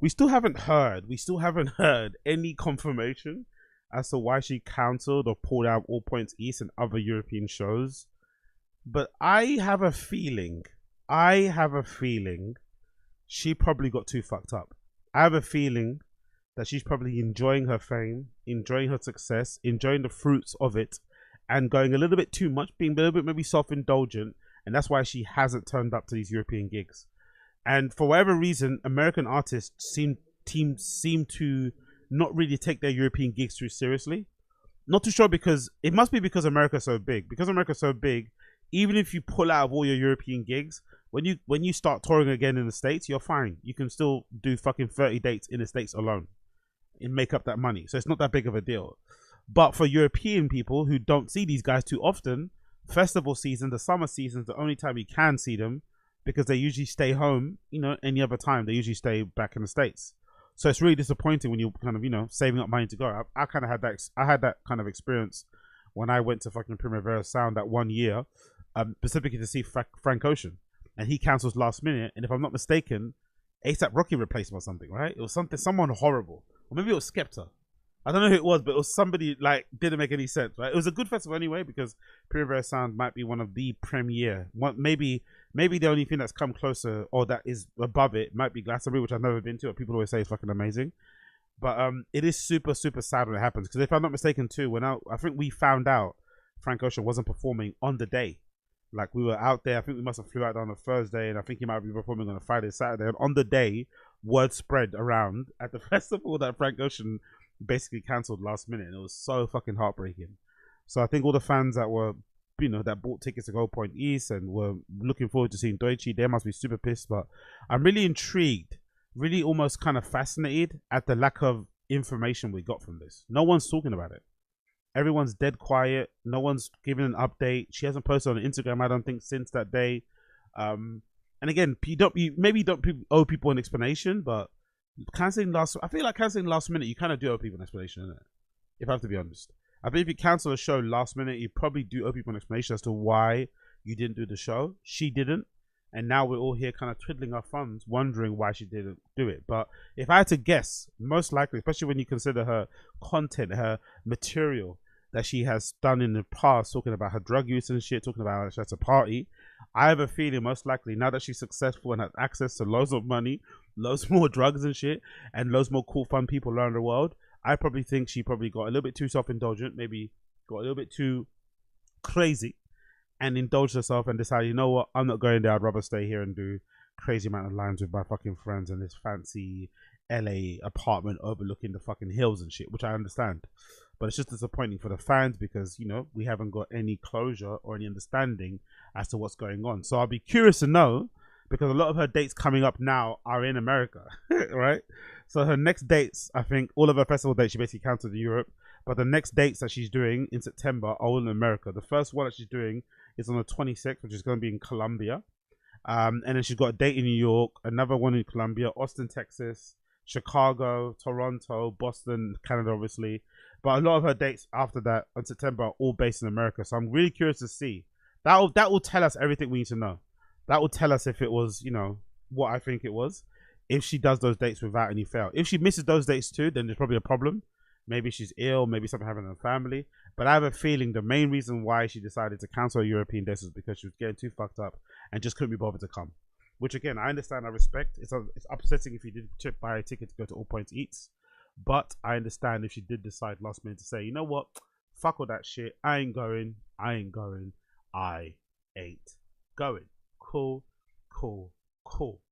we still haven't heard any confirmation as to why she cancelled or pulled out All Points East and other European shows. But I have a feeling she probably got too fucked up. I have a feeling that she's probably enjoying her fame, enjoying her success, enjoying the fruits of it, and going a little bit too much, being a little bit maybe self-indulgent, and that's why she hasn't turned up to these European gigs. And for whatever reason, American artists seem to not really take their European gigs too seriously. Not too sure, because it must be because America's so big. Because America's so big, even if you pull out of all your European gigs, when you start touring again in the States, you're fine. You can still do fucking 30 dates in the States alone and make up that money. So it's not that big of a deal. But for European people who don't see these guys too often, festival season, the summer season is the only time you can see them, because they usually stay home. Any other time they usually stay back in the States. So it's really disappointing when you're kind of saving up money to go. I kind of had that. I had that kind of experience when I went to fucking Primavera Sound that one year, specifically to see Frank Ocean, and he cancels last minute. And if I'm not mistaken, ASAP Rocky replaced him or something, right? It was someone horrible, or maybe it was Skepta. I don't know who it was, but it was somebody didn't make any sense, right? It was a good festival anyway, because Primavera Sound might be one of the premier. Maybe the only thing that's come closer or that is above it might be Glastonbury, which I've never been to, but people always say it's fucking amazing. But it is super, super sad when it happens, because if I'm not mistaken too, I think we found out Frank Ocean wasn't performing on the day. Like, we were out there, I think we must have flew out on a Thursday, and I think he might be performing on a Friday, Saturday, and on the day, word spread around at the festival that Frank Ocean basically cancelled last minute, and it was so fucking heartbreaking. So I think all the fans that were, that bought tickets to Go Point East and were looking forward to seeing Doechii, they must be super pissed. But I'm really intrigued, really almost kind of fascinated at the lack of information we got from this. No one's talking about it. Everyone's dead quiet. No one's giving an update. She hasn't posted on Instagram, I don't think, since that day. And again, you maybe don't owe people an explanation, but I feel like cancelling last minute, you kind of do owe people an explanation, isn't it? If I have to be honest. I think if you cancel a show last minute, you probably do owe people an explanation as to why you didn't do the show. She didn't. And now we're all here kind of twiddling our thumbs, wondering why she didn't do it. But if I had to guess, most likely, especially when you consider her content, her material that she has done in the past, talking about her drug use and shit, talking about how she has a party, I have a feeling most likely now that she's successful and has access to loads of money, loads more drugs and shit, and loads more cool, fun people around the world, I probably think she probably got a little bit too self-indulgent, maybe got a little bit too crazy, and indulged herself and decided, you know what, I'm not going there. I'd rather stay here and do crazy amount of lines with my fucking friends in this fancy LA apartment overlooking the fucking hills and shit, which I understand. But it's just disappointing for the fans because, we haven't got any closure or any understanding as to what's going on. So I'll be curious to know, because a lot of her dates coming up now are in America, right? So her next dates, I think all of her festival dates, she basically cancelled in Europe, but the next dates that she's doing in September are all in America. The first one that she's doing is on the 26th, which is going to be in Colombia. And then she's got a date in New York, another one in Colombia, Austin, Texas, Chicago, Toronto, Boston, Canada, obviously. But a lot of her dates after that in September are all based in America. So I'm really curious to see. That will tell us everything we need to know. That will tell us if it was, what I think it was. If she does those dates without any fail. If she misses those dates too, then there's probably a problem. Maybe she's ill, maybe something happened in her family. But I have a feeling the main reason why she decided to cancel her European dates was because she was getting too fucked up and just couldn't be bothered to come. Which again, I understand, I respect. It's upsetting if you did buy a ticket to go to All Points Eats. But I understand if she did decide last minute to say, you know what, fuck all that shit. I ain't going. I ain't going. Cool, cool, cool.